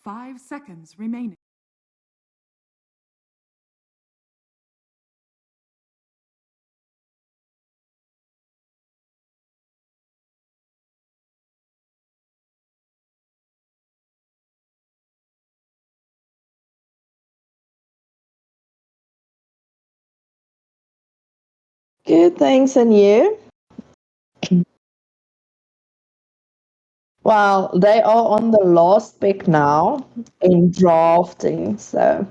5 seconds remaining. Good, thanks, and you? Well, they are on the last pick now in drafting. So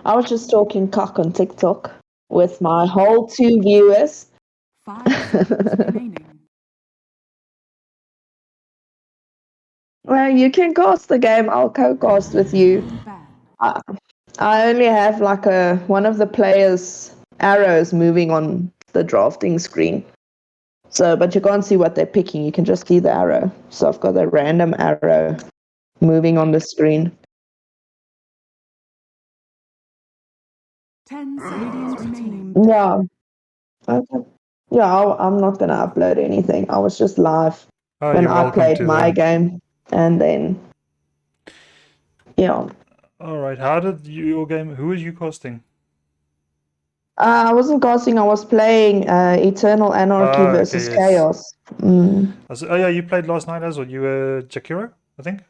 I was just talking cock on TikTok with my whole 2 viewers. 5 seconds remaining. Well, you can cast the game. I'll co-cast with you. I only have like one of the players' arrows moving on the drafting screen. So, but you can't see what they're picking. You can just see the arrow. So I've got a random arrow moving on the screen. 10 seconds remaining. Yeah. Okay. Yeah, I'm not going to upload anything. I was just live when I played my game. And then, yeah. All right. How did your game? Who was you casting? I wasn't casting. I was playing Eternal Anarchy versus Chaos. Oh yeah, you played last night as well. You were Jakiro, I think.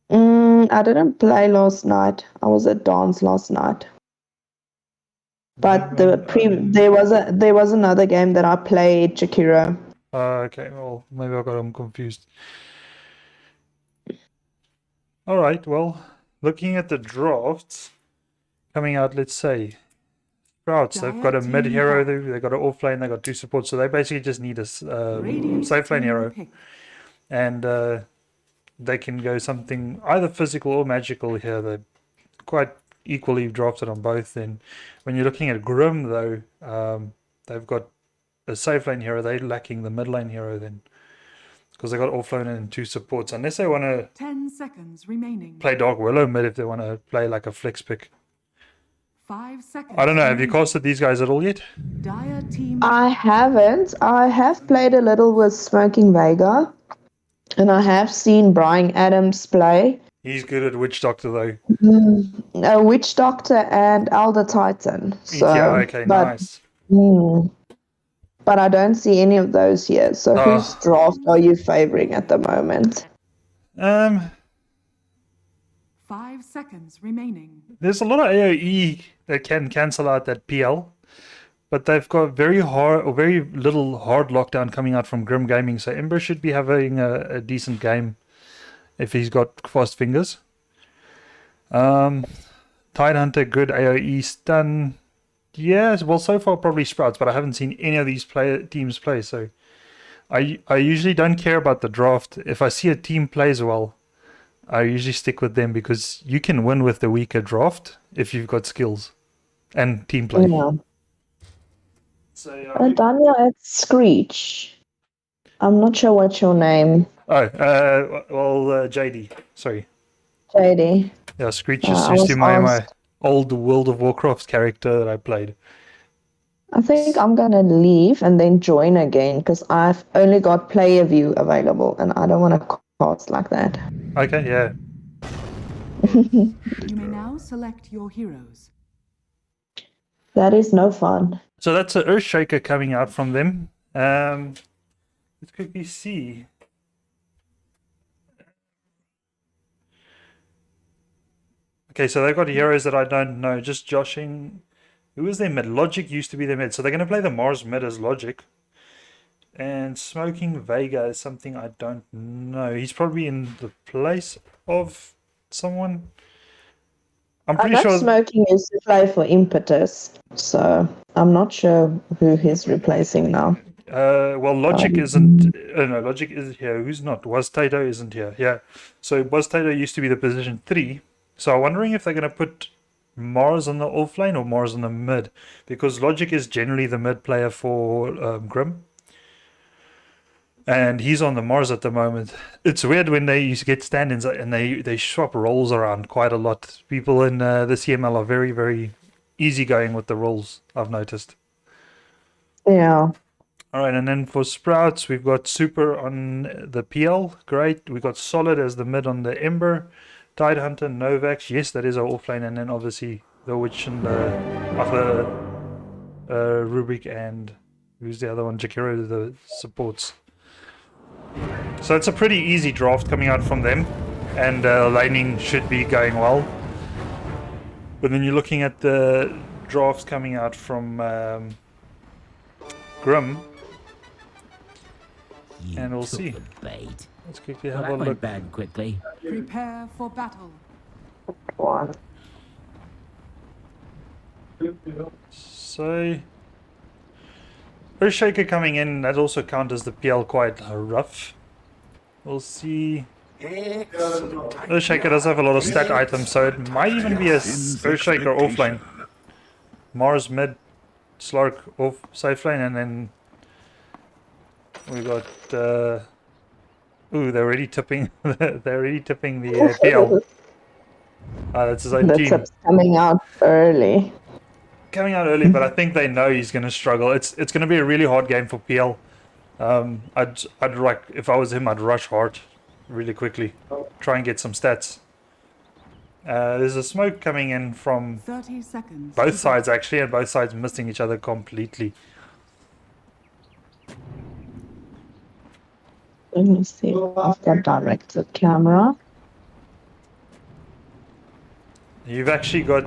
I didn't play last night. I was at dance last night. But there was another game that I played, Jakiro. Okay, well maybe I got them confused. All right, well, looking at the drafts coming out, let's say Sprouts, they've got a mid hero, they've got an off lane, they've got 2 supports, so they basically just need a safe lane hero, and they can go something either physical or magical here. They're quite equally drafted on both. And when you're looking at Grim, though, they've got a safe lane hero. They're lacking the mid lane hero then, because they got offlane and 2 supports. Unless they want to 10 seconds remaining. Play Dark Willow mid, if they want to play like a flex pick. 5 seconds. I don't know. Have you casted these guys at all yet? I haven't. I have played a little with Smoking Vega, and I have seen Brian Adams play. He's good at Witch Doctor, though. Witch Doctor and Elder Titan. So, yeah, okay, nice. But I don't see any of those here. So whose draft are you favoring at the moment? 5 seconds remaining. There's a lot of AoE that can cancel out that PL, but they've got very little hard lockdown coming out from Grim Gaming. So Ember should be having a decent game if he's got fast fingers. Tidehunter, good AoE stun. Yes, well, so far probably Sprouts, but I haven't seen any of these teams play. So I usually don't care about the draft. If I see a team plays well, I usually stick with them, because you can win with the weaker draft if you've got skills and team play. Yeah. So Daniel, it's Screech. I'm not sure what's your name. JD. Sorry. JD. Yeah, Screech used to my old World of Warcraft character that I played. I think I'm going to leave and then join again, because I've only got player view available and I don't want to cast like that. Okay, yeah. You may now select your heroes. That is no fun. So that's an Earthshaker coming out from them. Let's quickly see. Okay, so they've got heroes that I don't know. Just joshing. Who is their mid? Logic used to be their mid. So they're going to play the Mars mid as Logic. And Smoking Vega is something I don't know. He's probably in the place of someone. I'm pretty sure Smoking used to play for Impetus. So I'm not sure who he's replacing now. Well, Logic isn't. No, Logic is here. Who's not? Tato isn't here. Yeah. So Tato used to be the position 3. So I'm wondering if they're going to put Mars on the offlane or Mars on the mid, because Logic is generally the mid player for Grim, and he's on the Mars at the moment. It's weird when they used to get stand-ins and they swap roles around quite a lot. People in the CML are very, very easygoing with the roles, I've noticed. Yeah. Alright, and then for Sprouts, we've got Super on the PL. Great. We've got Solid as the mid on the Ember. Tidehunter, Novax. Yes, that is our offlane. And then obviously the Witch and the Rubik and who's the other one? Jakiro, the supports. So it's a pretty easy draft coming out from them. And laning should be going well. But then you're looking at the drafts coming out from Grim. And we'll see. Bait. Let's quickly Well, have that a went look. bad quickly. Prepare for battle. One. So, Earthshaker coming in, that also counts as the PL quite rough. We'll see. Earthshaker does have a lot of stack items, so it might even be a Earthshaker offlane. Mars mid, Slark off safe lane, and then we got. Ooh, they're already tipping. They're already tipping the PL. That's his own That's team. coming out early. Coming out early, but I think they know he's going to struggle. It's going to be a really hard game for PL. I'd like, if I was him, I'd rush hard, really quickly, try and get some stats. There's a smoke coming in from 30 seconds. both sides actually, and both sides missing each other completely. Let me see. I've got directed camera. You've actually got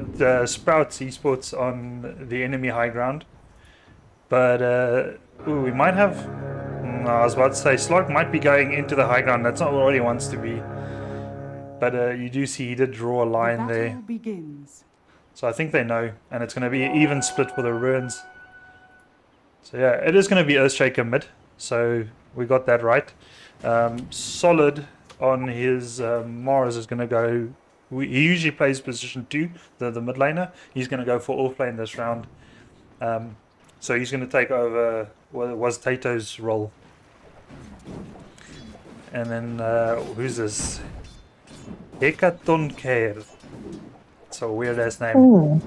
Sprouts Esports on the enemy high ground, but ooh, we might have. No, I was about to say Slark might be going into the high ground. That's not what he wants to be. But you do see he did draw a line The there. battle begins. So I think they know, and it's going to be an even split for the ruins. So yeah, it is going to be Earthshaker mid. So we got that right. Solid on his Mars is going to go. He usually plays position 2, the mid laner. He's going to go for off lane this round. So he's going to take over what was Tato's role. And then who's this? Hekaton Care. It's a weird ass name.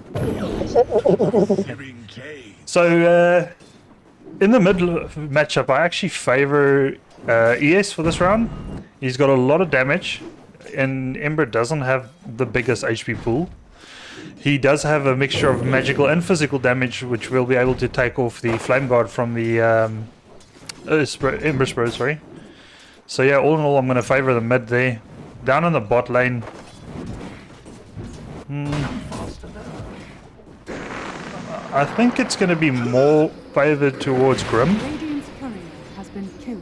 So in the mid matchup, I actually favor ES for this round. He's got a lot of damage, and Ember doesn't have the biggest HP pool. He does have a mixture of magical and physical damage, which will be able to take off the Flame Guard from the Ember Spirit, sorry. So yeah, all in all, I'm going to favor the mid there. Down in the bot lane. I think it's going to be more favored towards Grim. Radiant's courier has been killed.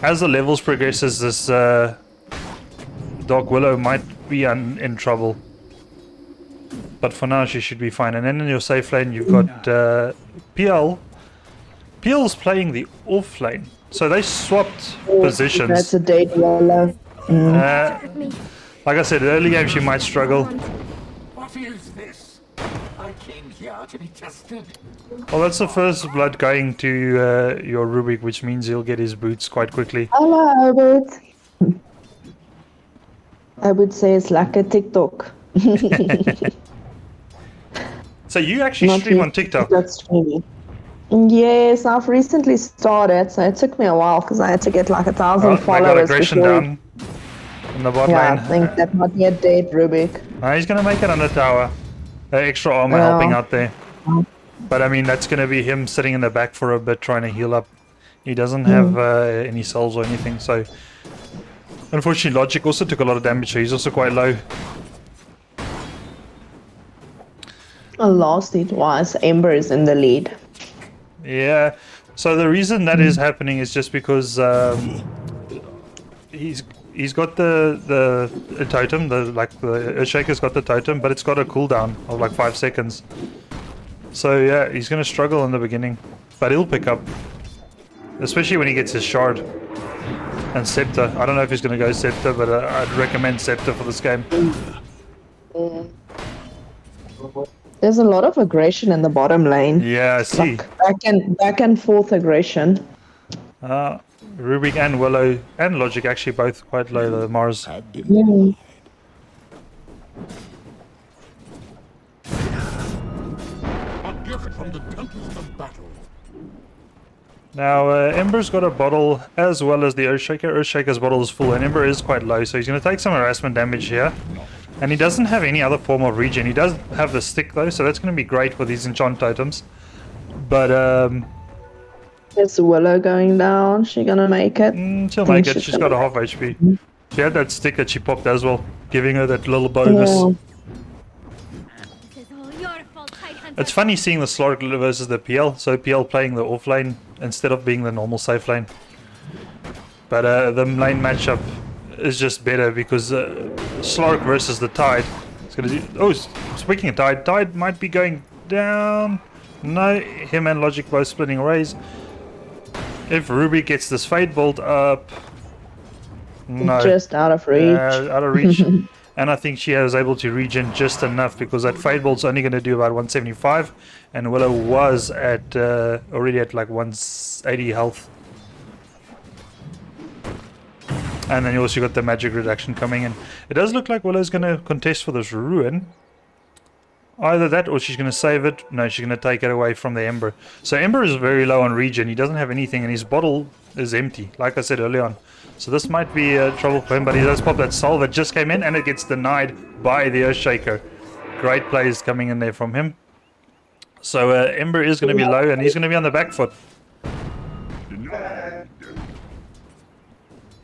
As the levels progresses, this Dark Willow might be in trouble. But for now, she should be fine. And then in your safe lane, you've got PL. PL's playing the off lane. So they swapped positions. That's a date yellow. Like I said, early game she might struggle. What is this? I came here to be tested. Well, that's the first blood going to your Rubik, which means he'll get his boots quite quickly. Hello, Albert. I would say it's like a TikTok. So you actually Not stream yet, on TikTok? That's streaming. Yes, I've recently started, so it took me a while because I had to get like 1,000 Oh, they got followers aggression before. down in the bot Yeah, lane. I think that might be a date, Rubik. He's going to make it on the tower. Extra armor Yeah. helping out there. But I mean, that's going to be him sitting in the back for a bit trying to heal up. He doesn't have any souls or anything, so... Unfortunately, Logic also took a lot of damage, so he's also quite low. Last it was Ember is in the lead. Yeah, so the reason that is happening is just because he's got the totem, the Earthshaker's got the totem, but it's got a cooldown of like 5 seconds. So yeah, he's gonna struggle in the beginning, but he'll pick up, especially when he gets his shard and scepter. I don't know if he's gonna go scepter, but I'd recommend scepter for this game. There's a lot of aggression in the bottom lane. Yeah, I see. Like back and forth aggression. Rubik and Willow and Logic actually both quite low, the Mars. Mm. A gift from the tempest of battle. Now, Ember's got a bottle as well as the Earthshaker. Earthshaker's bottle is full, and Ember is quite low, so he's going to take some harassment damage here. And he doesn't have any other form of regen. He does have the stick, though, so that's going to be great for these enchant items. But, Is Willow going down? She gonna make it? she'll make it. She's got a half HP. She had that stick that she popped as well, giving her that little bonus. Yeah. This is all your fault, Tidehunter. It's funny seeing the Slark versus the PL, so PL playing the off lane instead of being the normal safe lane. But the lane matchup is just better because Slark versus the Tide. It's gonna do. Oh, speaking of Tide, Tide might be going down. No, him and Logic both splitting rays. If Ruby gets this Fade Bolt up, no, Just out of reach. out of reach. And I think she was able to regen just enough because that Fade Bolt's only going to do about 175, and Willow was at already at like 180 health. And then you also got the magic reduction coming in. It does look like Willow's going to contest for this ruin. Either that or she's going to save it. No, she's going to take it away from the Ember. So Ember is very low on regen. He doesn't have anything and his bottle is empty, like I said earlier on. So this might be trouble for him, but he does pop that soul that just came in and it gets denied by the Earthshaker. Great plays coming in there from him. So Ember is going to be low and he's going to be on the back foot.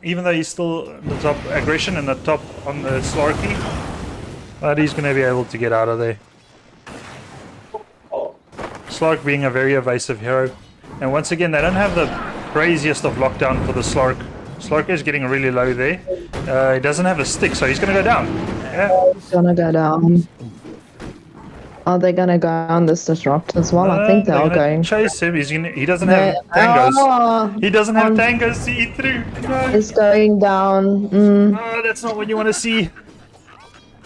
Even though he's still the top aggression and the top on the Slarky, but he's going to be able to get out of there. Slark being a very evasive hero. And once again, they don't have the craziest of lockdown for the Slark. Slark is getting really low there. He doesn't have a stick, so he's going to go down. Yeah. He's gonna go down. Are they gonna go on this disrupt as well? I think they are going. Chase him. He doesn't have tangos. Oh, He doesn't have tangos. See through. No. it's going down. Oh, that's not what you want to see.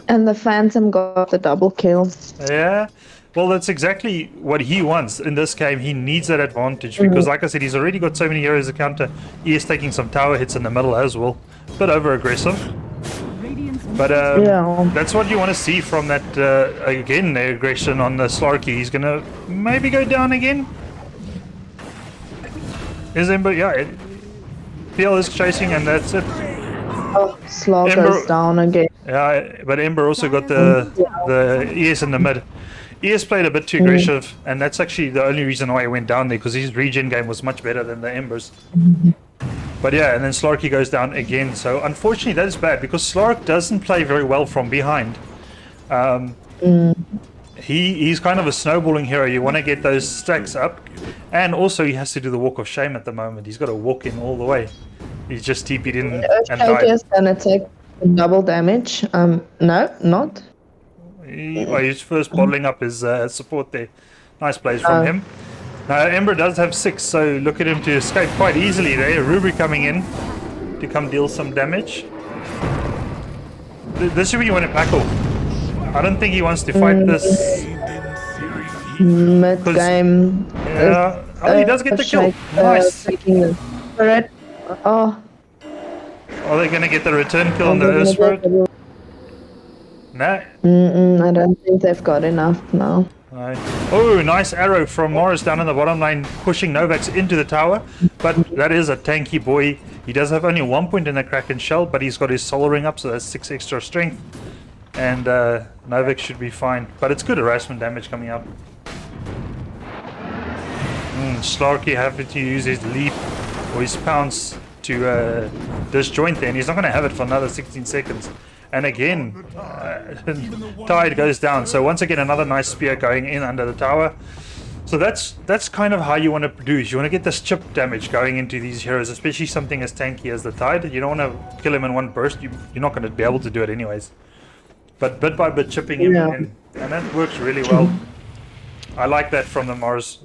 And the Phantom got the double kill. Yeah. Well, that's exactly what he wants in this game. He needs that advantage because, like I said, he's already got so many heroes to counter. He is taking some tower hits in the middle as well. Bit over aggressive. But Yeah. that's what you want to see from that, again, the aggression on the Slarky. He's going to maybe go down again. Is Ember? Yeah. PL is chasing and that's it. Oh, Slog Ember- goes down again. Yeah, but Ember also got the ES in the mid. ES played a bit too aggressive, and that's actually the only reason why he went down there, because his regen game was much better than the Ember's. But yeah, and then Slarky goes down again, so unfortunately that is bad, because Slark doesn't play very well from behind. He's kind of a snowballing hero. You want to get those stacks up, and also he has to do the walk of shame at the moment. He's got to walk in all the way. He's just TP'd in and Earthshaker died. is gonna take double damage. No, not. He's first bottling up his support there. Nice plays from him. Now Ember does have 6, so look at him to escape quite easily there. Ruby coming in to come deal some damage. This is where you want to pack off. I don't think he wants to fight this. Mid game. Yeah. Oh, he does get the kill. Nice. Taking the turret. Oh, Are they going to get the return kill on the Earth Spirit? Nah. I don't think they've got enough now. Right. Oh, nice arrow from Morris down in the bottom lane, pushing Novax into the tower. But that is a tanky boy. He does have only 1 point in the Kraken shell, but he's got his soul ring up, so that's 6 extra strength. And Novax should be fine. But it's good harassment damage coming up. Slarky having to use his leap or his pounce to disjoint there, and he's not going to have it for another 16 seconds. And again, Tide goes down. So once again, another nice spear going in under the tower. So that's kind of how you want to produce. You want to get this chip damage going into these heroes, especially something as tanky as the Tide. You don't want to kill him in one burst. You're not going to be able to do it anyways. But bit by bit chipping him in. And that works really well. I like that from the Mars.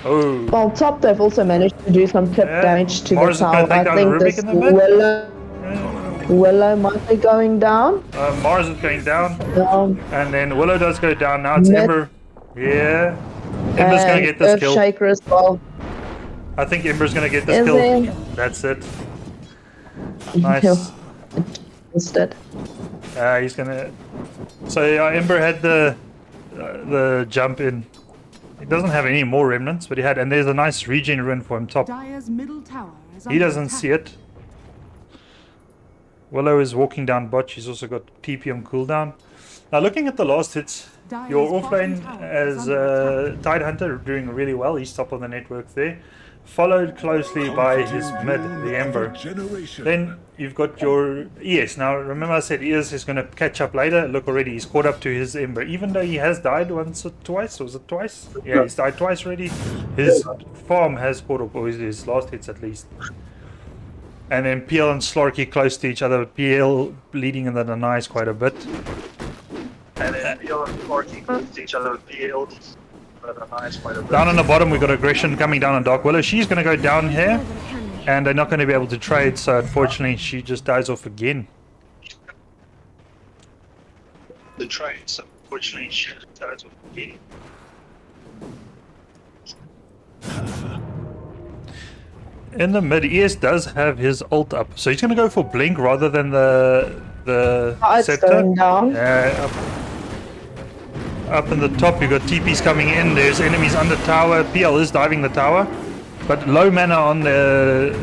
Oh. Well, top they've also managed to do some chip damage to Mars the is gonna tower. take down I think Rubik this in the mid. Willow might be going down. Mars is going down. And then Willow does go down. Now it's Mid. Ember. Yeah. Ember's going to get this kill. Earthshaker as well. I think Ember's going to get this Is kill. he? That's it. Nice. Missed it. He's going to... So Ember had the jump in. He doesn't have any more remnants, but he had, and there's a nice regen rune for him top. Dire's middle tower is He under doesn't attack. see it. Willow is walking down bot. She's also got TPM cooldown. Now looking at the last hits, your offlane as Tide Hunter doing really well. He's top of the network there. Followed closely by his mid, the Ember. Then you've got your ES. Now remember I said ES is going to catch up later. Look already, he's caught up to his Ember. Even though he has died once or twice. Was it twice? Yeah, he's died twice already. His farm has caught up, or his last hits at least. And then PL and Slarky close to each other. PL bleeding in the denies quite a bit. And then PL and Slarky close to each other. PL down on the bottom, we've got aggression coming down on Dark Willow. She's going to go down here, and they're not going to be able to trade, so unfortunately she just dies off again. The trade, so unfortunately she just dies off again. In the mid, ES does have his ult up, so he's going to go for Blink rather than the It's Scepter. going down. Up in the top, you've got TPs coming in. There's enemies under tower. PL is diving the tower, but low mana on the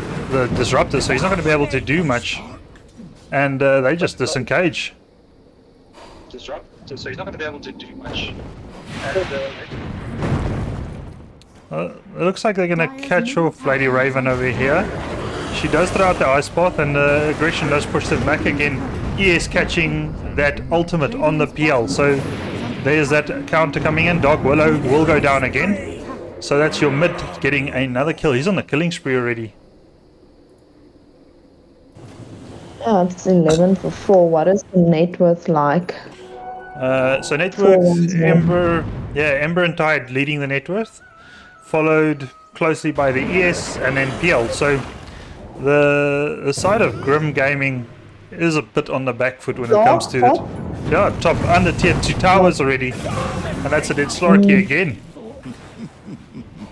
disruptor, so he's not going to be able to do much. And they just disengage. Disruptor, so he's not going to be able to do much. And, it looks like they're going to catch off Lady Raven over here. She does throw out the ice path, and aggression does push them back again. ES catching that ultimate on the PL, so there's that counter coming in. Dark Willow will go down again. So that's your mid getting another kill. He's on the killing spree already. Yeah, it's 11 for 4. What is the net worth like? So net worth, Ember, Ember and Tide leading the net worth, followed closely by the ES and then PL. So the side of Grim Gaming is a bit on the back foot when it comes to that. Yeah, top under tier 2 towers already, and that's a dead Slarky again.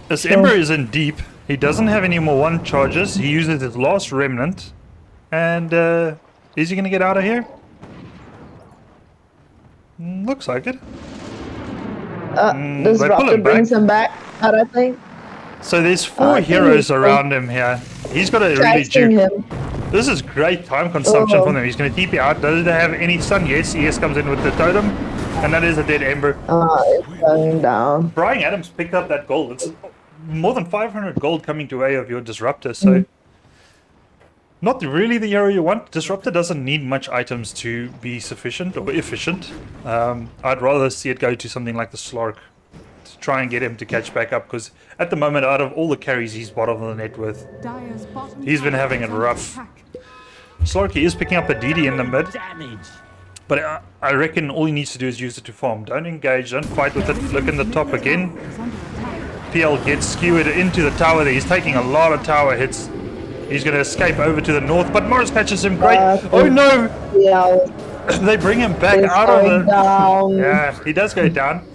This Ember is in deep. He doesn't have any more 1 charges. He uses his last remnant, and is he going to get out of here? Looks like it. Disruptor brings him back, I don't think. So there's 4 heroes around him here. He's got to really juke. This is great time consumption for them. He's going to TP out. Does they have any stun? Yes, ES comes in with the totem, and that is a dead Ember. It's going down. Brian Adams picked up that gold. It's more than 500 gold coming to way of your Disruptor, so not really the hero you want. Disruptor doesn't need much items to be sufficient or efficient. I'd rather see it go to something like the Slark to try and get him to catch back up, because at the moment, out of all the carries, he's bottom of the net worth. He's been having it rough. Slarky is picking up a DD in the mid, but I reckon all he needs to do is use it to farm. Don't engage, don't fight with it. Look in the top again. PL gets skewered into the tower there. He's taking a lot of tower hits. He's going to escape over to the north, but Morris catches him. Great. Oh no! Yeah. They bring him back out of the... Down. Yeah, he does go down.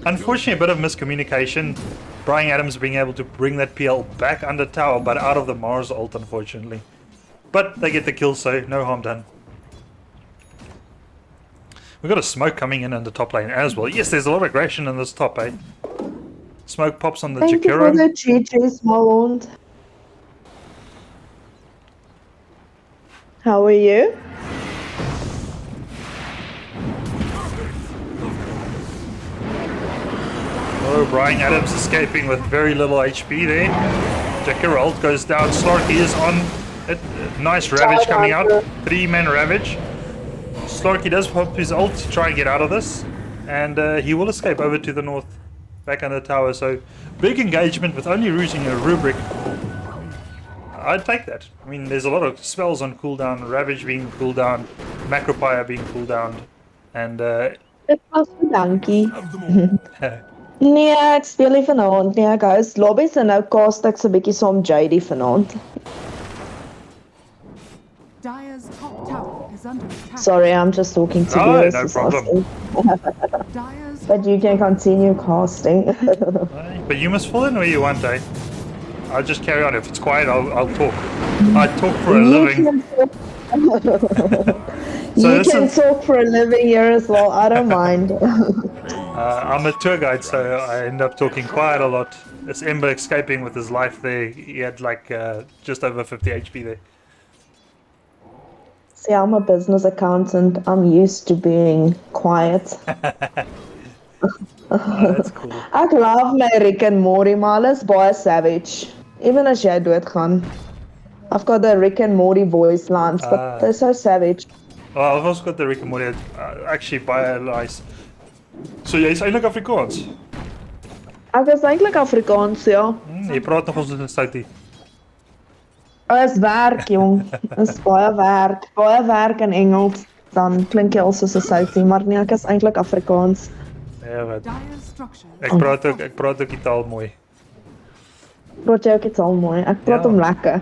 Unfortunately, a bit of miscommunication. Brian Adams being able to bring that PL back under tower, but out of the Mars ult, unfortunately. But they get the kill, so no harm done. We've got a smoke coming in the top lane as well. Yes, there's a lot of aggression in this top, eh? Smoke pops on the Thank you for Jakiro. the GG, Smallwound. How are you? Oh, Brian Adams escaping with very little HP there. Jakiro ult goes down. Slarky is on it. Nice Ravage coming out. 3-man Ravage. Slarky does pop his ult to try and get out of this. And he will escape over to the north. Back under the tower. So, big engagement with only losing a Rubric. I'd take that. I mean, there's a lot of spells on cooldown. Ravage being cooldown. Macropire being cooldown. And... Dit was vir dankie. Nee, ek speel nie vanaand nie. Ek hou lobbies en nou cast ek so 'n bietjie saam JD vanaand. Dire's top tower is under attack. Sorry, I'm just talking to Oh, you. no problem. Dire's But you can continue casting. But you must fill in where you want, eh? I'll just carry on. If it's quiet, I'll talk. I talk for a living. You can talk for a living here as well. I don't mind. I'm a tour guide, so I end up talking quite a lot. It's Ember escaping with his life there. He had like just over 50 HP there. See, I'm a business accountant. I'm used to being quiet. That's cool. Ek love my Rick and Morty, maar hulle is baie savage. Even as jy doodgaan. I've got the Rick and Morty voice lines, but they're so savage. Oh, I've also got the Rick and Morty. Actually, baie nice. So jy is eintlik Afrikaans? Ek is eintlik Afrikaans, ja. Jy praat nog ons in Soutie. Dit is werk, jong. Dit is baie werk. Baie werk in Engels. Dan klink jy al soos 'n Soutie, maar nee, ek is eintlik Afrikaans. Ja, wat. Dire structures. Ek praat ook die taal mooi. Praat jy ook iets al mooi? Ek praat Ja. hom lekker.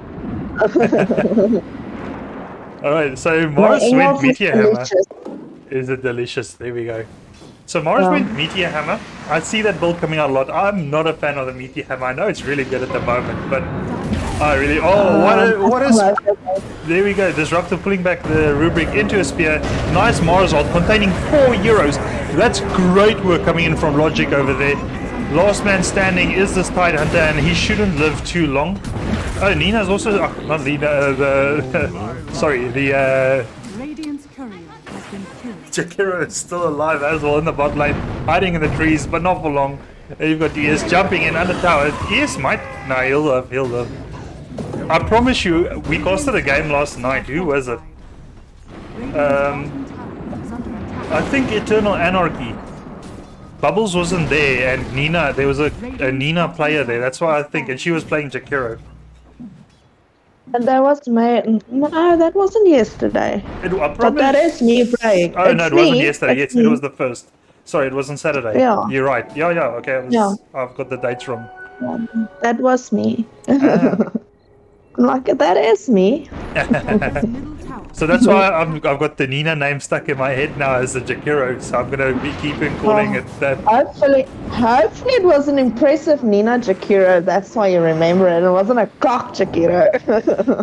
Alright, so My Mars went Engels is Meteor Hammer. delicious. Is it delicious? There we go. So Mars Yeah. went Meteor Hammer. I see that build coming out a lot. I'm not a fan of the Meteor Hammer. I know it's really good at the moment, but I really... Oh, what is... There we go. Disruptor pulling back the rubric into a spear. Nice Mars ult containing 4 euros. That's great work coming in from Logic over there. Last man standing is this Tide Hunter, and he shouldn't live too long. Oh, Nina's also... Oh, not Nina. Sorry, the... Radiant's courier has been killed. Jakiro is still alive as well in the bot lane, hiding in the trees, but not for long. And you've got DS jumping in under tower. DS might... No, he'll live, he'll live. I promise you, we casted a game last night. Who was it? Radiant's bottom tower is under attack. I think Eternal Anarchy. Bubbles wasn't there, and Nina, there was a Nina player there. That's why I think, and she was playing Jakiro. And that was my... No, that wasn't yesterday. I But promise. that is me playing. Oh no, It's it wasn't me. yesterday. It's Yes, it me. was the first. Sorry, it wasn't Saturday. Yeah. You're right. Yeah. Okay, Yeah. I've got the dates wrong. That was me. Ah. I'm like, that is me. Middle tower. So that's why I've got the Nina name stuck in my head now as the Jakiro. So I'm gonna be keeping calling it that. Hopefully it was an impressive Nina Jakiro. That's why you remember it. It wasn't a cock Jakiro.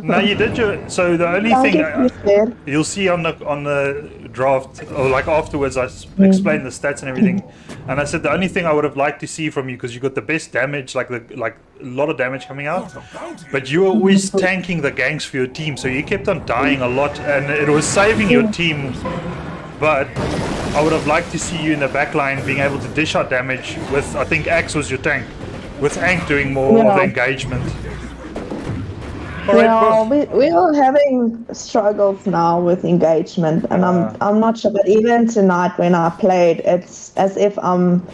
No, you did your. So the only Thank thing you, Fred. you'll see on the draft, or like afterwards, I explained the stats and everything, and I said the only thing I would have liked to see from you, because you got the best damage, like a lot of damage coming out, but you were always tanking the ganks for your team, so you kept on dying a lot, and it was saving your team. But I would have liked to see you in the back line being able to dish out damage with, I think Axe was your tank, with Ank doing more of the Yeah. engagement. Alright, Yeah, we are having struggles now with engagement, and I'm not sure. But even tonight when I played, it's as if I'm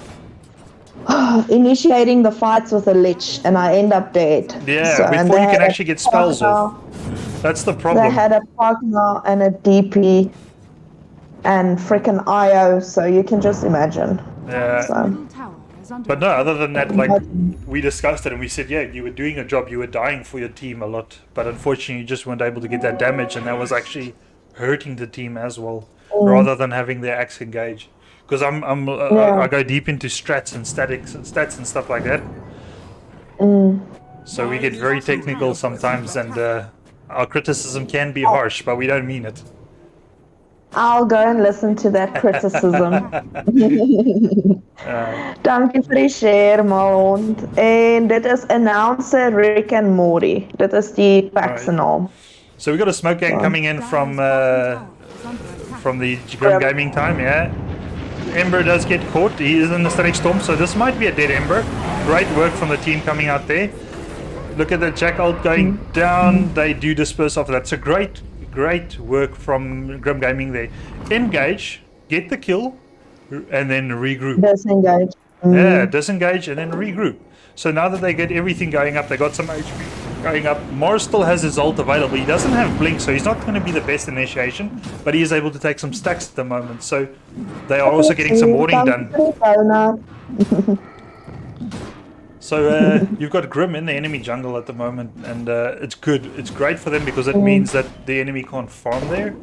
initiating the fights with a lich, and I end up dead. yeah, and before they you can had a actually get spells off. Pogna, That's the They problem. had a Pogna and a DP and freaking IO, so you can just imagine. Yeah. So, Middle tower is under But no, attack. other than that, like, we discussed it and we said, yeah, you were doing a job, you were dying for your team a lot, but unfortunately you just weren't able to get that damage, and that was actually hurting the team as well, rather than having their axe engage. Because I go deep into strats and stats and stuff like that. So we get very technical sometimes, and our criticism can be harsh, but we don't mean it. I'll go and listen to that criticism. Dankie vir die share, maand. En dit is announcer Rick and Morty. Dit is die pack se naam. So we got a smoke gang coming in from the Grim Gaming time, yeah. Ember does get caught. He is in the static storm, so this might be a dead Ember. Great work from the team coming out there. Look at the Jack ult going down. They do disperse off that. So great work from Grim Gaming there. Engage, get the kill, and then regroup. Disengage. Yeah, disengage and then regroup. So now that they get everything going up, they got some HP going up. Mars still has his ult available. He doesn't have blink, so he's not going to be the best initiation, but he is able to take some stacks at the moment. So they are also getting some warding done. So you've got Grim in the enemy jungle at the moment, and it's good. It's great for them because it means that the enemy can't farm there.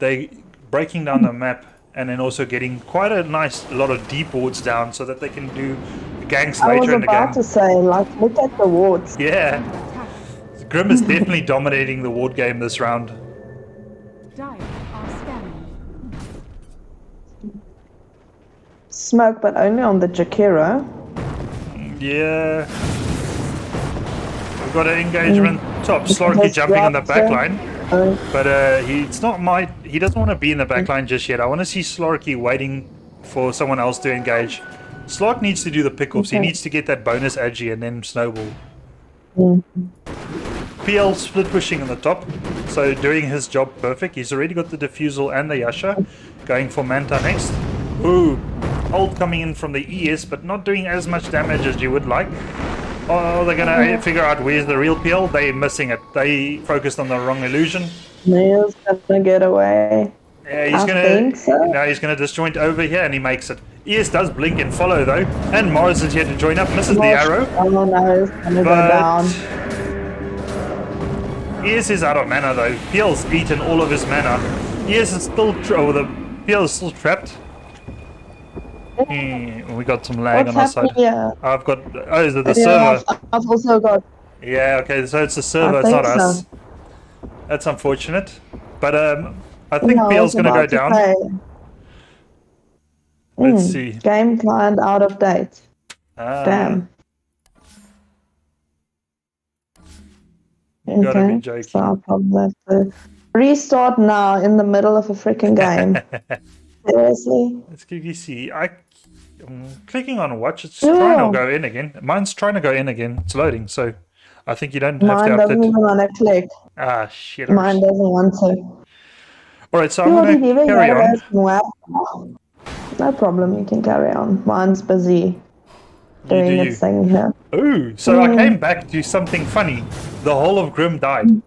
They breaking down the map and then also getting quite a lot of deep wards down so that they can do ganks I was later in the game. about to say, like, look at the wards. Yeah, Grim is definitely dominating the ward game this round. Dire are scanning. smoke, but only on the Jakiro. Yeah. We've got an engagement. Top Slorky jumping on the back line. But he doesn't want to be in the back line just yet. I want to see Slorky waiting for someone else to engage. Slork needs to do the pickoffs. He needs to get that bonus agi and then snowball. PL split pushing on the top, so doing his job perfect. He's already got the defusal and the Yasha. Going for Manta next. Ooh, ult coming in from the ES, but not doing as much damage as you would like. Oh, they're gonna figure out where's the real PL. They're missing it. They focused on the wrong illusion. Neil's gonna get away. Yeah, he's he's gonna disjoint over here and he makes it. ES does blink and follow though, and Morris is here to join up. Misses the arrow. Oh no, it's gonna go down. ES is out of mana though. PL's eaten all of his mana. ES is still the PL is still trapped. We got some lag What's on our side. Here? I've got. Oh, is it the server? I've also got. Yeah. Okay. So it's the server. It's not us. That's unfortunate. But I think PL's gonna go down. Let's see. Game client out of date. Damn. Gotta be joking. So I'll probably have to restart now in the middle of a freaking game. Seriously? Let's quickly see. I'm clicking on watch. It's trying to go in again. Mine's trying to go in again. It's loading, so I think you don't have to update. Mine doesn't even want to click. Ah, shit. Mine doesn't want to. Alright, so I'm going to carry on. No problem, you can carry on. Mine's busy doing its thing here. Ooh, so I came back to something funny. The whole of Grim died.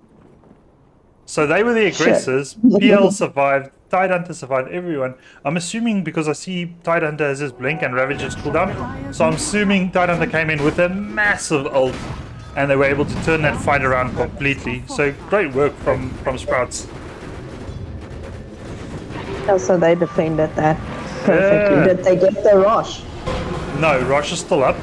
So they were the aggressors. PL survived. Tidehunter survived. Everyone. I'm assuming because I see Tidehunter has his blink and Ravager's cooldown. So I'm assuming Tidehunter came in with a massive ult. And they were able to turn that fight around completely. So great work from Sprouts. Oh, so they defended that perfectly. Yeah. Did they get the rush? No, Rosh is still up.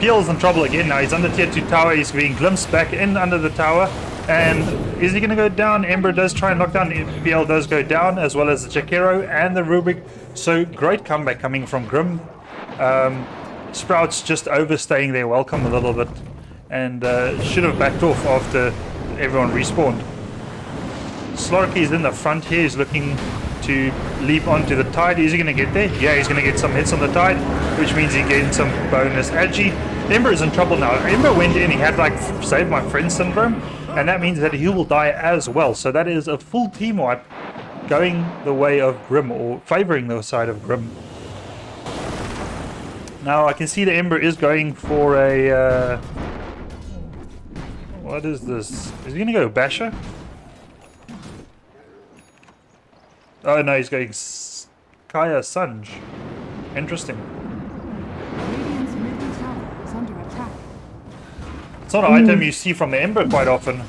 PL's in trouble again now. He's under tier 2 tower. He's being glimpsed back in under the tower. And is he going to go down? Ember does try and knock down. PL does go down, as well as the Jakiro and the Rubik. So great comeback coming from Grim. Sprouts just overstaying their welcome a little bit. And should have backed off after everyone respawned. Slorky's in the front here. He's looking to leap onto the tide. Is he going to get there? Yeah, he's going to get some hits on the tide, which means he gains some bonus agi. Ember is in trouble now. Ember went in, he had like save my friend syndrome, and that means that he will die as well. So that is a full team wipe going the way of Grim, or favoring the side of Grim. Now I can see the Ember is going for a what is this? Is he going to go Basher? Oh no, he's going Kaya Sanj. Interesting. Radiant's middle tower is under attack. It's not an item you see from the Ember quite often.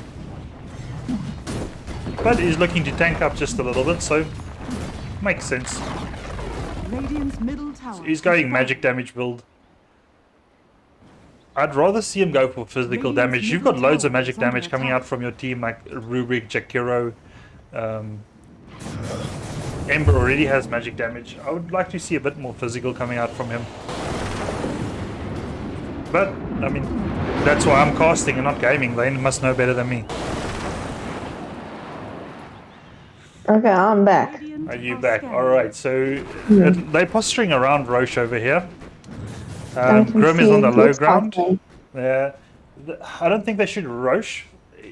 But he's looking to tank up just a little bit, so makes sense. Radiant's middle tower. So he's going magic damage build. I'd rather see him go for physical damage. You've got loads of magic damage coming out from your team, like Rubik, Jakiro. Ember already has magic damage. I would like to see a bit more physical coming out from him. But, I mean, that's why I'm casting and not gaming. They must know better than me. Okay, I'm back. Are you back? Alright, so they're posturing around Roche over here. Grim is on the low ground. Yeah, I don't think they should Roche,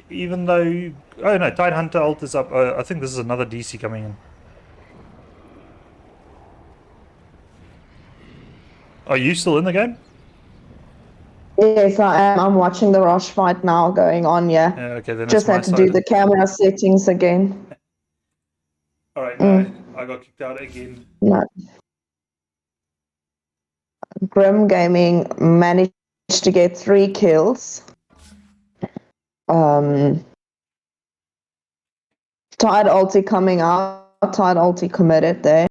even though... Oh no, Tidehunter ult is up. I think this is another DC coming in. Are you still in the game? Yes, I am. I'm watching the rush fight now going on, yeah. Okay, then just had to do the camera settings again. Alright, no, I got kicked out again. No. Grim Gaming managed to get 3 kills. Tide ulti coming out. Tide ulti committed there.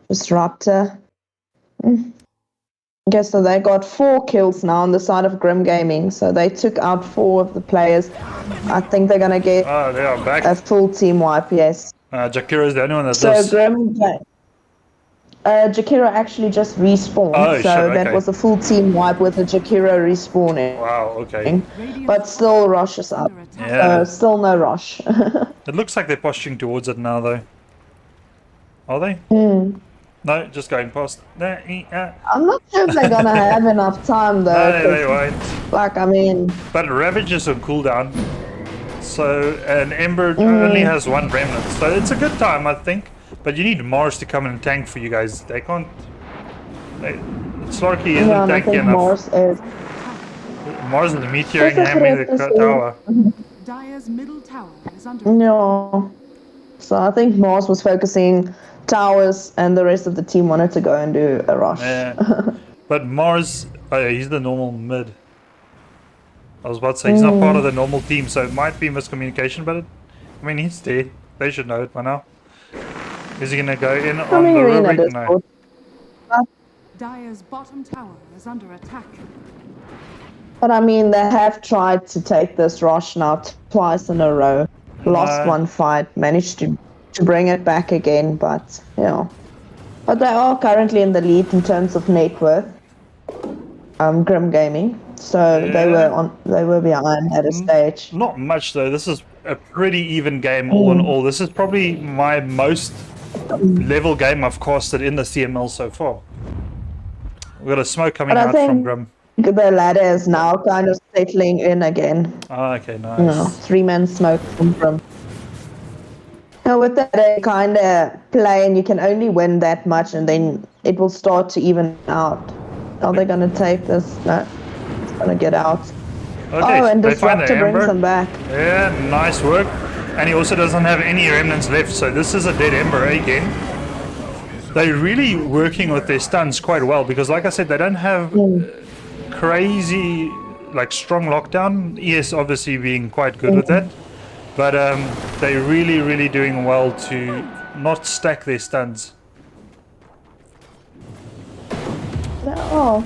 Disruptor. Okay, so they got 4 kills now on the side of Grim Gaming. So they took out 4 of the players. I think they're gonna get they are back. a full team wipe, yes. Jakiro is the only one that so lives. Jakiro actually just respawned, Oh, so shit, that okay. was a full team wipe with a Jakiro respawning. Wow, okay. But still, Rosh is up. Yeah. Still no Rosh. It looks like they're posturing towards it now, though. Are they? No, just going past. I'm not sure if they're gonna have enough time though. No, they 'Cause, won't. like, I mean, But Ravage is on cooldown. So, and Ember only has one remnant. So it's a good time, I think. But you need Mars to come and tank for you guys. They can't... Slarky isn't yeah, and I tanky think enough. Mars is. Mars is the meteoring Just hammering the aggressive. tower. Dire's middle tower is under No. So I think Mars was focusing towers, and the rest of the team wanted to go and do a rush. Yeah. But Mars... Oh yeah, he's the normal mid. I was about to say, he's not part of the normal team, so it might be miscommunication, but I mean, he's there. They should know it by now. Is he gonna go in on the rubric? No. Dire's bottom tower is under attack. But I mean, they have tried to take this rush now twice in a row. Lost one fight, managed to bring it back again, but yeah. But they are currently in the lead in terms of net worth. Grim Gaming. So Yeah. they were behind at a stage. Not much though. This is a pretty even game all in all. This is probably my most level game I've casted in the CML so far. We've got a smoke coming But I out from think Grim. the ladder is now kind of settling in again. Oh, okay, nice. You know, 3-man smoke from Grim. Now with that, they kind of play and you can only win that much and then it will start to even out. Are they going to take this? No, it's going to get out. Okay, Oh, and they find the Disruptor brings Ember. them back. Yeah, nice work. And he also doesn't have any remnants left, so this is a dead Ember again. They're really working with their stuns quite well because, like I said, they don't have crazy, like, strong lockdown. ES obviously being quite good with that. But they're really, really doing well to not stack their stuns. Oh,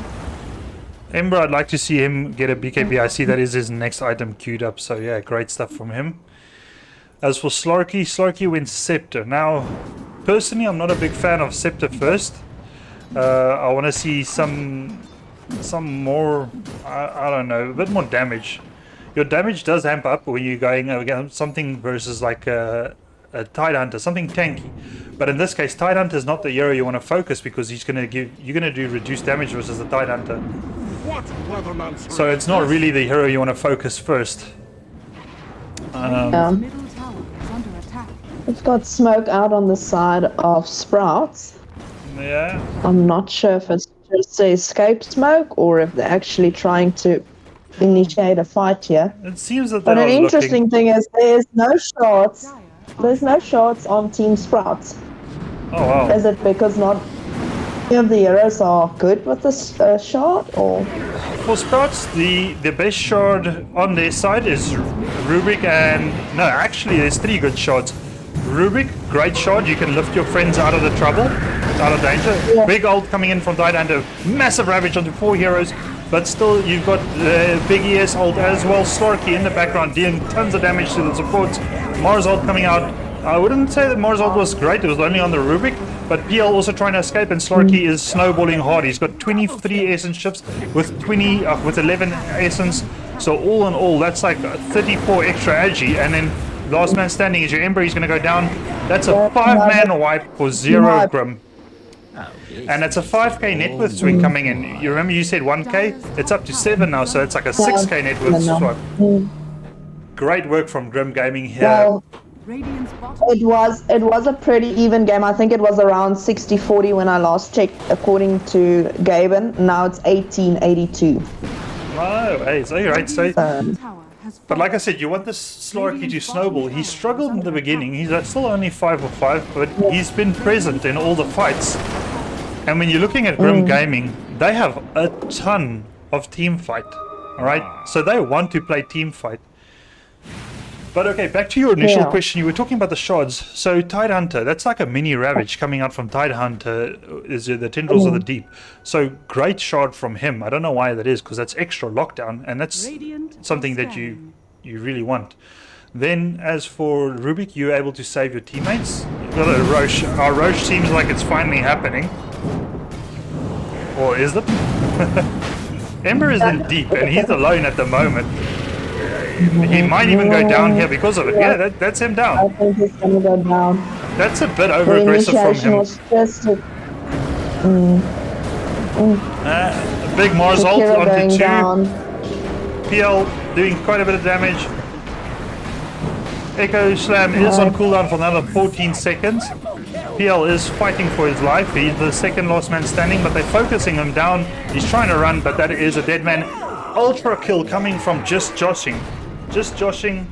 Ember, I'd like to see him get a BKB. I see that is his next item queued up. So yeah, great stuff from him. As for Slarky, Slarky went Scepter. Now, personally, I'm not a big fan of Scepter first. I want to see some more, I don't know, a bit more damage. Your damage does amp up when you're going against something versus like a Tide Hunter, something tanky. But in this case, Tide Hunter is not the hero you want to focus because you're gonna do reduced damage versus the Tide Hunter. So it's not really the hero you want to focus first. yeah. Middle tower is under attack. It's got smoke out on the side of Sprouts. Yeah. I'm not sure if it's just a escape smoke or if they're actually trying to initiate a fight here. It seems that But they an are interesting looking. thing is there's no shots. There's no shots on Team Sprouts. Oh wow. Is it because not any of the heroes are good with this shot, or? For Sprouts, the best shard on their side is Rubik and... No, actually there's 3 good shards. Rubik, great shard, you can lift your friends out of the trouble, out of danger. Yeah. Big ult coming in from Tide Hunter, massive ravage onto 4 heroes, but still you've got Big ES ult as well, Slarky in the background dealing tons of damage to the supports. Mars ult coming out. I wouldn't say that Mars ult was great, it was only on the Rubik, but PL also trying to escape and Slarky is snowballing hard. He's got 23 essence chips with 11 essence, so all in all that's like 34 extra agi, and then last man standing is your Ember. He's going to go down. That's a 5-man wipe for 0 Grim. And it's a 5k net worth swing coming in. You remember you said 1k? It's up to 7 now, so it's like a 6k net worth swing. Great work from Grim Gaming here. Well, Radiant's bottom it was a pretty even game. I think it was around 60-40 when I last checked, according to Gaben. Now it's 18-82. Oh, hey, so you're right, so. tower has But like I said, you want this Slarky to snowball. He struggled in the beginning. He's still only 5 of 5, but he's been present in all the fights. And when you're looking at Grim Gaming, they have a ton of team fight. Alright? So they want to play team fight. But okay, back to your initial question. You were talking about the shards. So Tide Hunter, that's like a mini Ravage coming out from Tide Hunter, is the Tendrils of the Deep. So great shard from him. I don't know why that is, because that's extra lockdown, and that's Radiant something that you really want. Then as for Rubik, you're able to save your teammates. You've got a Roche. Our Roche seems like it's finally happening. Or is it? Ember is in deep and he's alone at the moment. He might even go down here because of it. Yeah, that's him I down. think he's gonna go down. That's a bit The over-aggressive from initiation him. was just a Big Mars ult Kira onto going 2. down. PL doing quite a bit of damage. Echo Slam is on cooldown for another 14 seconds. PL is fighting for his life. He's the second last man standing, but they're focusing him down. He's trying to run, but that is a dead man. Ultra kill coming from just joshing. Just joshing.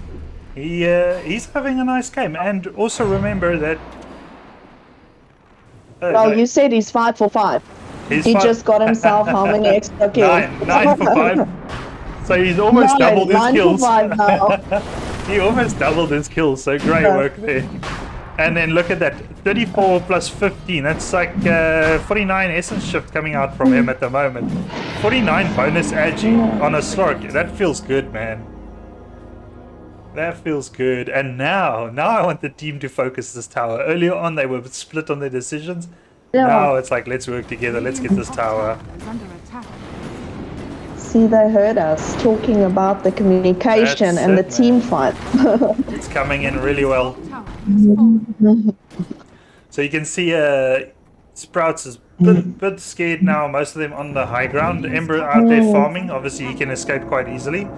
He's having a nice game. And also remember that... Well, you said he's 5 for 5. He just got himself how many extra kills? 9 for 5. So he's almost doubled his 9 kills. for 5 now. He almost doubled his kills, so great work there. And then look at that, 34 plus 15, that's like 49 essence shift coming out from him at the moment. 49 bonus agi on a Slark, that feels good, man. That feels good. And now I want the team to focus this tower. Earlier on they were split on their decisions. Yeah. Now it's like, let's work together, let's get this tower. Is under attack. See, they heard us talking about the communication That's and the it, team man. fight. It's coming in really well. Tower has fallen. So you can see Sprouts is a bit scared now, most of them on the high ground. Ember out there farming, obviously he can escape quite easily.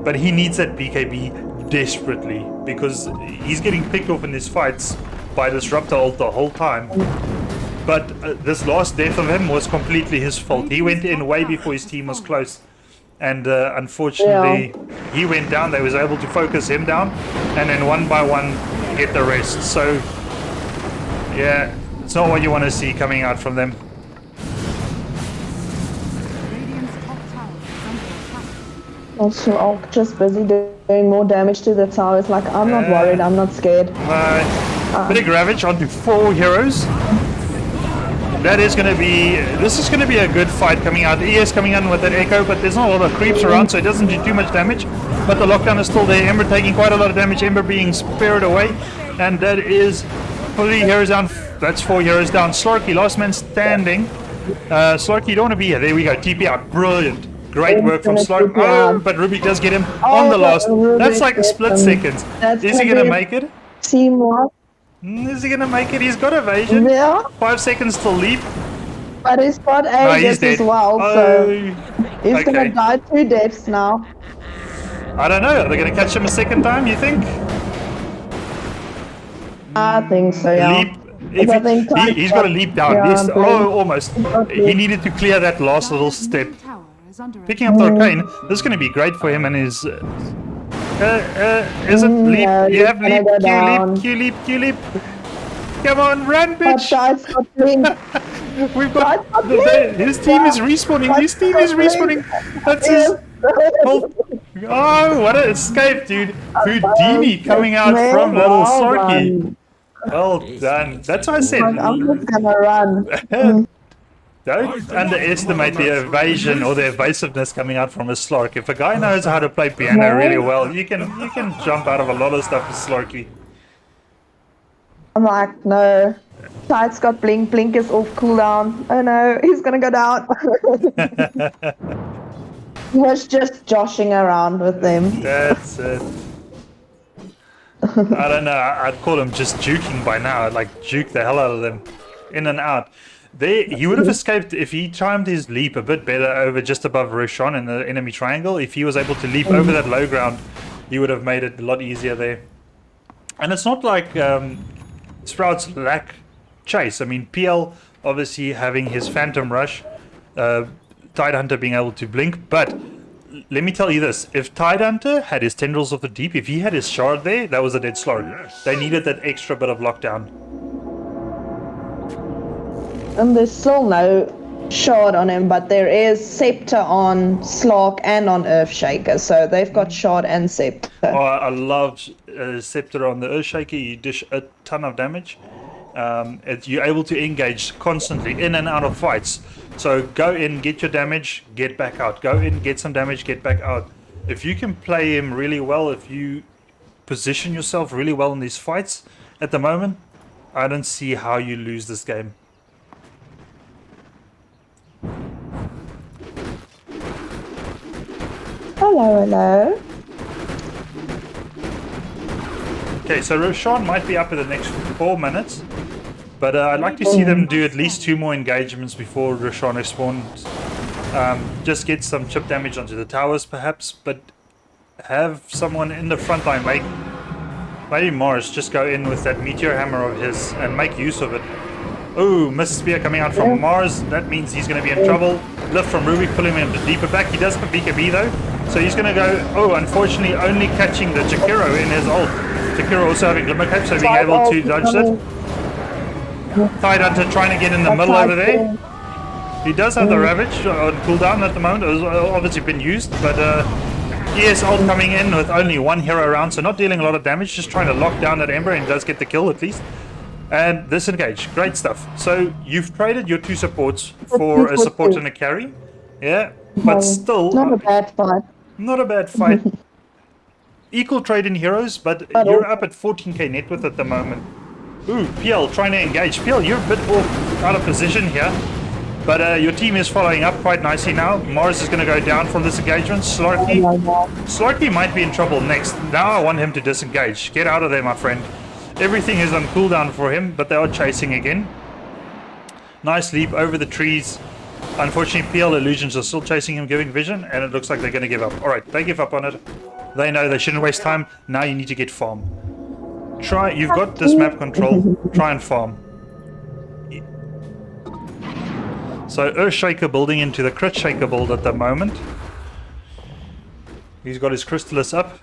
But he needs that BKB desperately because he's getting picked off in his fights by Disruptor ult the whole time. But this last death of him was completely his fault. He went in way before his team was close. And unfortunately, he went down. They was able to focus him down. And then one by one, get the rest. So, yeah, it's not what you want to see coming out from them. Radiant's top tower is under attack. Also, Ulk just busy doing more damage to the towers. Like, I'm not worried, I'm not scared. Bit of Ravage onto 4 heroes. That is going to be... This is going to be a good fight coming out. ES coming in with that Echo, but there's not a lot of creeps around, so it doesn't do too much damage. But the lockdown is still there. Ember taking quite a lot of damage. Ember being spared away. And that is 3 heroes down. That's 4 heroes down. Slarky, last man standing. Slarky, you don't want to be here. There we go. TP out. Brilliant. Great work from Slarky. Oh, but Ruby does get him on the last. That's like split seconds. Is he going to make it? Teamwork. Is he gonna make it? He's got evasion. Yeah. 5 seconds to leap. But he's got No, he's Aegis dead. as well, Oh, so he's okay. gonna die 2 deaths now. I don't know. Are they gonna catch him a second time? You think? I think so, yeah. Leap. If I think he's got to leap down. Yeah, Yes. blink. Oh, almost. He needed to clear that last little step. Tower is under Picking up the arcane. This is gonna be great for him and his. Is it leap? No, You have he's leap. gonna go down. Q leap. Q leap. Come on, run, But bitch! guys, got blink. We've got Blink. his team is respawning. His team is respawning. That's his. Oh, what an escape, dude! Houdini coming out from little Slarky. Well done. That's what I said. I'm just gonna run. Don't underestimate the evasion or the evasiveness coming out from a Slark. If a guy knows how to play piano really well, you can jump out of a lot of stuff with Slarky. I'm like, no. Tide's got blink. Blink is off cooldown. Oh no, he's gonna go down. He was just joshing around with them. That's it. I don't know. I'd call him just juking by now. I'd like juke the hell out of them, in and out. He would have escaped if he timed his leap a bit better over just above Roshan in the enemy triangle. If he was able to leap over that low ground, he would have made it a lot easier there. And it's not like Sprouts lack chase. I mean, PL obviously having his Phantom Rush, Tidehunter being able to blink, but let me tell you this, if Tidehunter had his Tendrils of the Deep, if he had his Shard there, that was a dead Slark. They needed that extra bit of lockdown. And there's still no shard on him, but there is Scepter on Slark and on Earthshaker, so they've got shard and Scepter. Oh, I love Scepter on the Earthshaker. You dish a ton of damage. You're able to engage constantly in and out of fights. So go in, get your damage, get back out. Go in, get some damage, get back out. If you can play him really well, if you position yourself really well in these fights at the moment, I don't see how you lose this game. Hello, hello. Okay, so Roshan might be up in the next 4 minutes, but I'd like to see them do at least 2 more engagements before Roshan spawns. Just get some chip damage onto the towers, perhaps, but have someone in the front line maybe Morris just go in with that meteor hammer of his and make use of it. Oh, missed spear coming out from Mars. That means he's going to be in trouble. Lift from Rubik, pulling him into deeper back. He does have BKB though, so he's going to go. Oh, unfortunately, only catching the Jakiro in his ult. Jakiro also having Glimmer Cape, so being able to dodge it. Tide Hunter trying to get in the middle over there. He does have the Ravage on cooldown at the moment. It was obviously been used, but ES ult coming in with only 1 hero around, so not dealing a lot of damage, just trying to lock down that Ember, and does get the kill at least. And disengage. Great stuff. So you've traded your 2 supports for a support and a carry. Yeah, but still... Not a bad fight. Not a bad fight. Equal trade in heroes, but you're up at 14k net worth at the moment. Ooh, PL trying to engage. PL, you're a bit out of position here. But your team is following up quite nicely now. Morris is going to go down from this engagement. Slarky might be in trouble next. Now I want him to disengage. Get out of there, my friend. Everything is on cooldown for him, but they are chasing again. Nice leap over the trees. Unfortunately, PL Illusions are still chasing him, giving vision, and it looks like they're going to give up. Alright, they give up on it. They know they shouldn't waste time. Now you need to get farm. You've got this map control. Try and farm. So Earthshaker building into the Crit Shaker build at the moment. He's got his Crystallis up.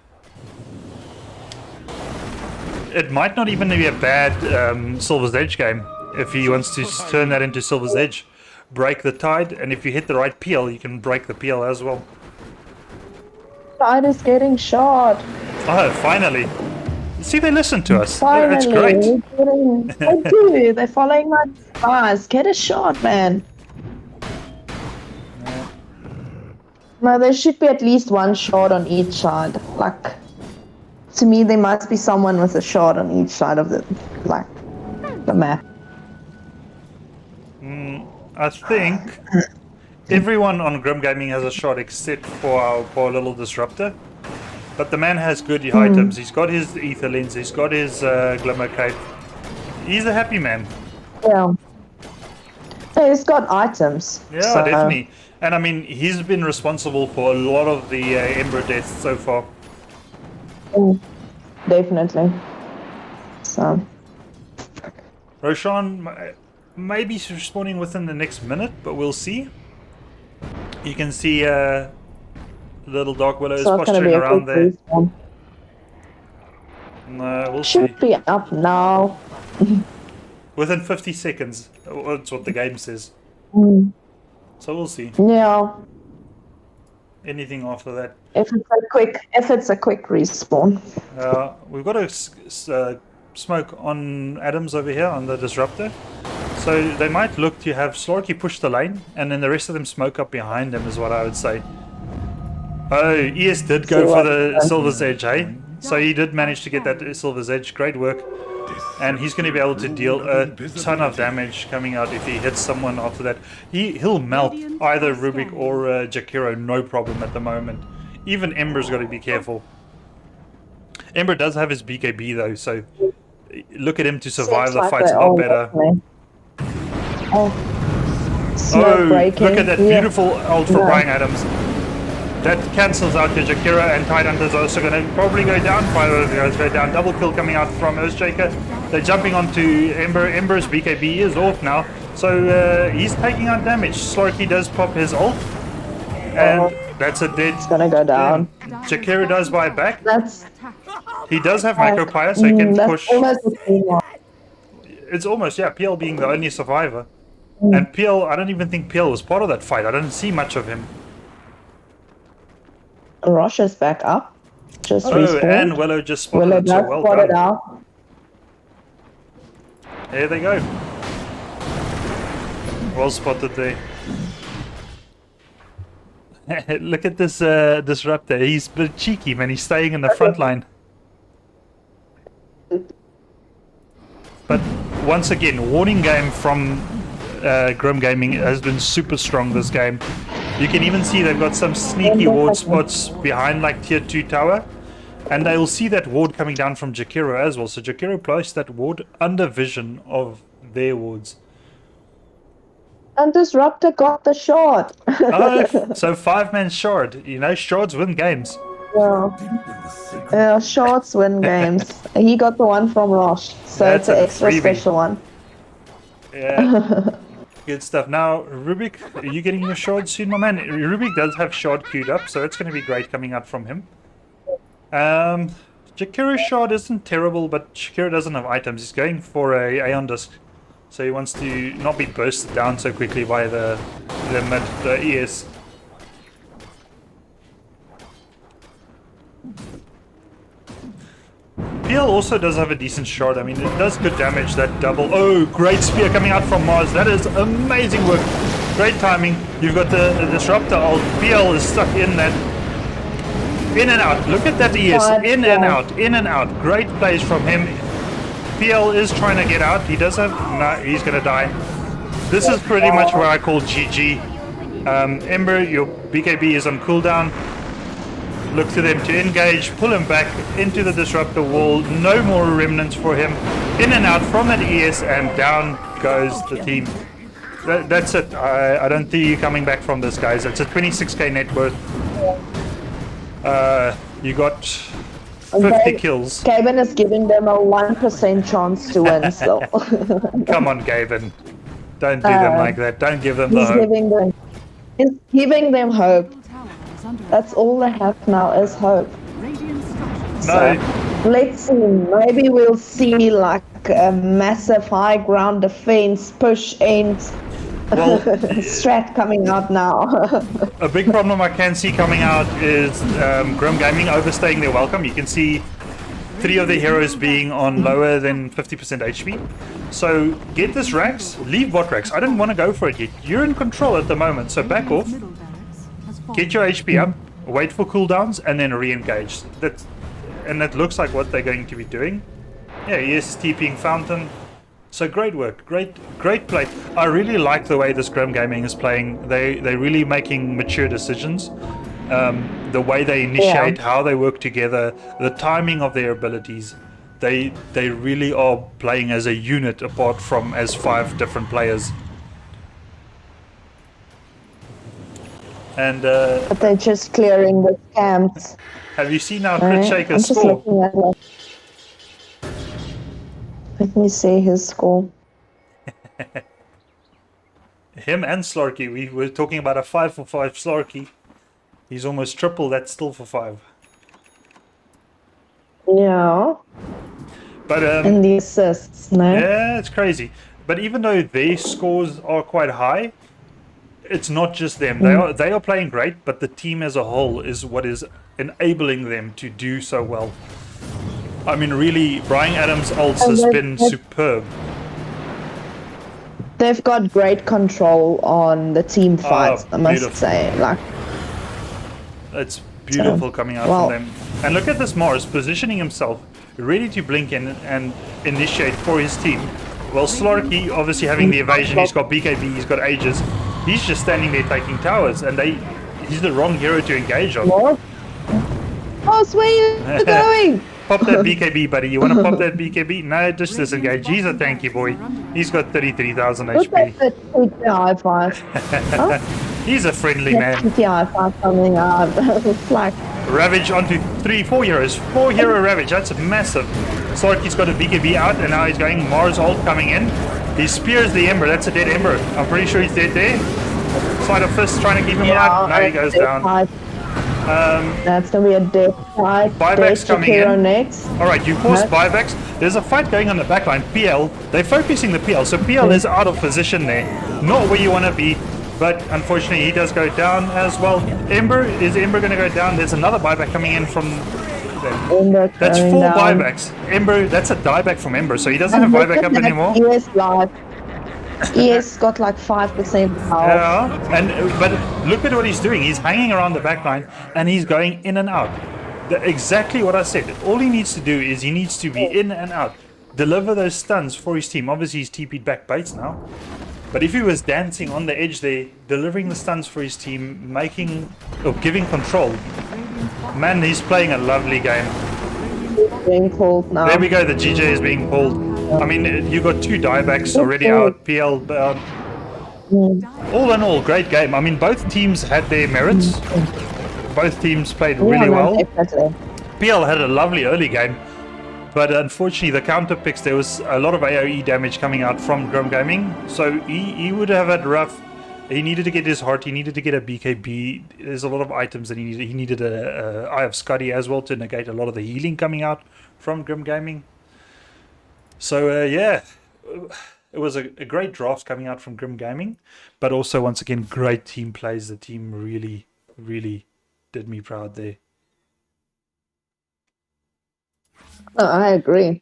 It might not even be a bad Silver's Edge game if he wants to turn that into Silver's Edge. Break the Tide, and if you hit the right PL, you can break the PL as well. Tide is getting shot. Oh, finally. See, they listen to us. Finally. That's great. They do. They're following my advice. Get a shot, man. No, there should be at least 1 shot on each side. Like... To me, there must be someone with a shot on each side of the map. I think everyone on Grim Gaming has a shot except for our poor little disruptor. But the man has good items. He's got his ether lens. He's got his glimmer cape. He's a happy man. Yeah. He's got items. Yeah, so. Definitely. And I mean, he's been responsible for a lot of the Ember deaths so far. Definitely. So. Roshan maybe respawning within the next minute, but we'll see. You can see little Dark Willow is posturing around there. No, we'll see. Should be up now. Within 50 seconds. That's what the game says. So we'll see. Yeah. Anything after that. If it's a quick respawn. We've got a smoke on Adams over here on the disruptor. So they might look to have Slarky push the lane, and then the rest of them smoke up behind him is what I would say. Oh, ES did go for the Silver's Edge, hey? So he did manage to get that Silver's Edge. Great work. And he's going to be able to deal a ton of damage coming out if he hits someone after that. He'll melt either Rubik or Jakiro, no problem at the moment. Even Ember's got to be careful. Ember does have his BKB though, so look at him to survive the fights a lot better. Oh, look at that beautiful ult from Brian Adams. That cancels out the Jakiro, and Tide Hunter's also going to probably go down. 5 of the guys go down. Double kill coming out from Earthshaker. They're jumping onto Ember. Ember's BKB is off now, so he's taking out damage. Slarky does pop his ult, and that's a dead. It's gonna go down. Jakiro does buy back. He does have Micropire, so he can push. It's almost, yeah, PL being the only survivor. And PL, I don't even think PL was part of that fight. I didn't see much of him. Rosh is back up. Just respawned. And Willow just spotted it, so well done. Out. There they go. Well spotted there. Look at this disruptor. He's a bit cheeky, man. He's staying in the front line. But once again, warning game from Grim Gaming has been super strong this game. You can even see they've got some sneaky ward spots behind like tier 2 tower. And they'll see that ward coming down from Jakiro as well. So Jakiro placed that ward under vision of their wards. And Disruptor got the shard. Oh, so 5-man shard. You know, shards win games. Yeah, shards win games. He got the one from Rosh, so That's it's an a extra freebie. special one. Yeah. Good stuff. Now, Rubik, are you getting your shard soon, my man? Rubik does have shard queued up, so it's going to be great coming out from him. Jakiro's shard isn't terrible, but Jakiro doesn't have items. He's going for a Aeon Disc, so he wants to not be bursted down so quickly by the ES. PL also does have a decent shard. I mean, it does good damage, that double. Oh, great spear coming out from Mars. That is amazing work. Great timing. You've got the Disruptor ult. PL is stuck in that. In and out. Look at that ES. In and out. In and out. Great plays from him. PL is trying to get out. He does have... No, he's going to die. This is pretty much where I call GG. Ember, your BKB is on cooldown. Look to them to engage. Pull him back into the Disruptor wall. No more remnants for him. In and out from that ES, and down goes the team. That's it. I don't see you coming back from this, guys. It's a 26k net worth. You got 50 kills. Gaben is giving them a 1% chance to win still. Come on, Gaben. Don't do them like that. Don't give them the hope. He's giving them hope. That's all they have now is hope. No. So, let's see. Maybe we'll see like a massive high ground defense push and Well, strat coming out now. a big problem I can see coming out is Grim Gaming overstaying their welcome. You can see 3 of the heroes being on lower than 50% HP. So get this Rax, leave bot Rax. I don't want to go for it yet. You're in control at the moment, so back off. Get your HP up, wait for cooldowns, and then re-engage. And that looks like what they're going to be doing. Yeah, yes, TPing Fountain. So great work, great play. I really like the way this Grim Gaming is playing. They're really making mature decisions. The way they initiate, how they work together, the timing of their abilities. They really are playing as a unit apart from as 5 different players. And But they're just clearing the camps. have you seen our Crit Shaker's just score? looking at it. Let me see his score. Him and Slarky, we were talking about a 5 for 5 Slarky. He's almost triple that still for 5. Yeah. But And the assists, no? yeah, it's crazy. But even though their scores are quite high, it's not just them. They are playing great, but the team as a whole is what is enabling them to do so well. I mean, really, Brian Adams' ults has been superb. They've got great control on the team fights, I must beautiful. say. Like, It's beautiful coming out from them. And look at this Mars positioning himself, ready to blink in and initiate for his team. Well, Slarky, obviously having the evasion, he's got BKB, he's got Aegis. He's just standing there taking towers, and he's the wrong hero to engage on. oh, where are you going? Pop that BKB, buddy. You want to pop that BKB? No, just disengage. He's a tanky boy. He's got 33,000 Look at HP. the TTI 5. He's a friendly man. TTI 5 coming out. It's like, Ravage onto 4 heroes. 4 hero Ravage. That's massive. Slarky's got a BKB out, and now he's going Mars ult coming in. He spears the Ember. That's a dead Ember. I'm pretty sure he's dead there. Sleight of fist trying to keep him alive. Now he goes down. That's gonna be a dead fight. Buybacks coming in. Next. Alright, you forced buybacks. There's a fight going on the backline. PL. They're focusing the PL, so PL is out of position there. Not where you want to be, but unfortunately he does go down as well. Is Ember going to go down? There's another buyback coming in from them. That's 4 buybacks. Ember, that's a dieback from Ember, so he doesn't have buyback up anymore. ES live. ES got like 5% health. Yeah, but look at what he's doing. He's hanging around the backline and he's going in and out. Exactly what I said. All he needs to do is he needs to be in and out. Deliver those stuns for his team. Obviously he's TP'd back Bates now. But if he was dancing on the edge there, delivering the stuns for his team, making or giving control, man, he's playing a lovely game. Being pulled now. There we go, the GJ is being pulled. I mean, you got 2 diebacks already out, PL bound. All in all, great game. I mean, both teams had their merits. Both teams played really well. Definitely. PL had a lovely early game, but unfortunately the counter picks, there was a lot of AoE damage coming out from Grim Gaming, so he would have had rough. He needed to get his heart, he needed to get a BKB. There's a lot of items that he needed. He needed a Eye of Scuddy as well to negate a lot of the healing coming out from Grim Gaming. So yeah, it was a great draft coming out from Grim Gaming, but also once again great team plays. The team really did me proud there. No, I agree.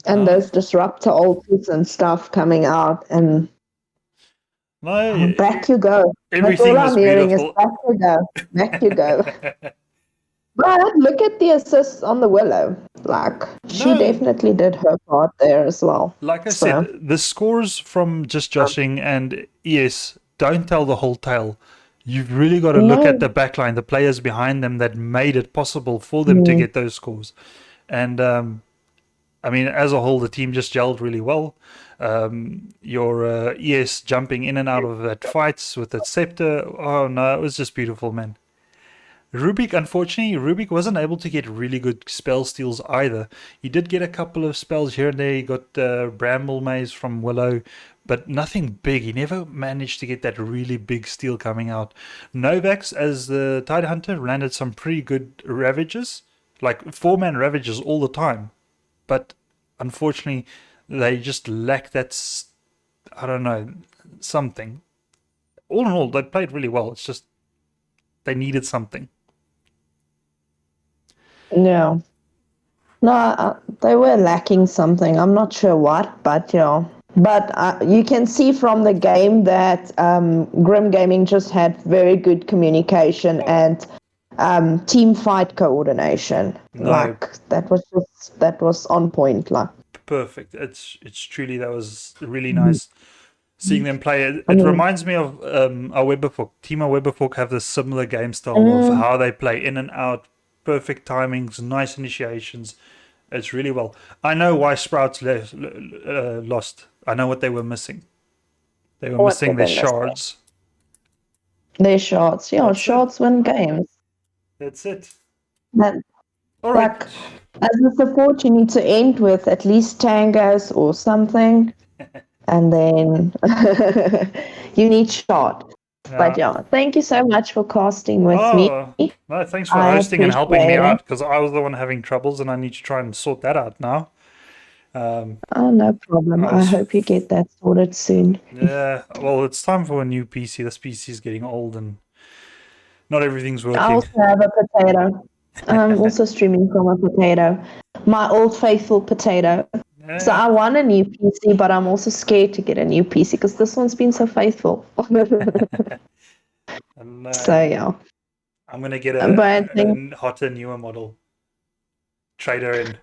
And there's disruptor ultis and stuff coming out, and No, back you go. everything That's all was I'm hearing is beautiful. back you go. Back you go. But look at the assists on the Willow. Like, she No. definitely did her part there as well. Like I So, said, the scores from just joshing and ES don't tell the whole tale. You've really got to look No. at the backline, the players behind them that made it possible for them to get those scores. And I mean, as a whole, the team just gelled really well. Your ES jumping in and out of that fights with that scepter. Oh no, it was just beautiful, man. Rubik, unfortunately, Rubik wasn't able to get really good spell steals either. He did get a couple of spells here and there. He got Bramble Maze from Willow, but nothing big. He never managed to get that really big steal coming out. Novax, as the Tide Hunter, landed some pretty good Ravages, like 4-man Ravages all the time. But unfortunately, they just lack that, I don't know, something. All in all, they played really well. It's just they needed something. yeah. No, they were lacking something. I'm not sure what, but yeah. But you can see from the game that Grim Gaming just had very good communication and team fight coordination. No. Like that was on point. Like, Perfect. It's truly, that was really nice seeing them play. It mean- reminds me of our Webberfolk. Team of Webberfolk have this similar game style of how they play in and out, perfect timings, nice initiations. It's really well. I know why Sprouts lost. I know what they were missing. They were What missing were their they missing? shards. their shots. Yeah, That's it. shots win games. That's it. That, All right. like, as a support, you need to end with at least tangos or something. And then you need shot. But yeah, thank you so much for casting with me. No, thanks for I hosting and helping me appreciate out, it. because I was the one having troubles and I need to try and sort that out now. Oh, no problem. I hope you get that sorted soon. Yeah, well, it's time for a new PC. This PC is getting old and not everything's I working. also have a potato. I'm also streaming from a potato. My old faithful potato. Yeah. So I want a new PC, but I'm also scared to get a new PC because this one's been so faithful. And, So yeah. I'm gonna get But I a think- hotter, newer model. Trader in.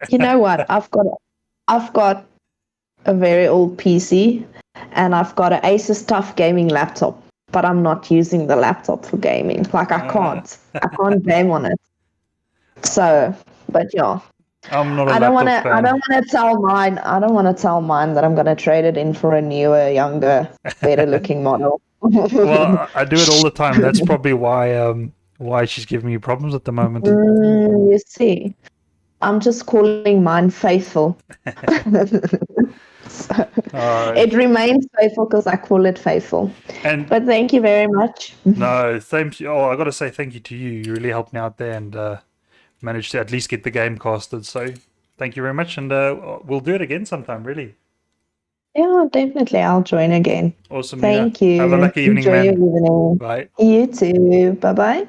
You know what? I've got a very old PC, and I've got an Asus TUF gaming laptop, but I'm not using the laptop for gaming. Like I can't game on it. So, but yeah, I'm not a I don't want to. laptop I fan. don't want to tell mine. I don't want to tell mine that I'm going to trade it in for a newer, younger, better-looking model. Well, I do it all the time. That's probably why she's giving me problems at the moment. You see, I'm just calling mine faithful. It remains faithful because I call it faithful. And But thank you very much. no, thank you. Oh, I got to say thank you to you. You really helped me out there and managed to at least get the game casted. So thank you very much, and we'll do it again sometime. Really Yeah, definitely. I'll join again. awesome. Thank Nina. you. Have a lucky evening, Enjoy man. your evening. Bye. You too. Bye bye.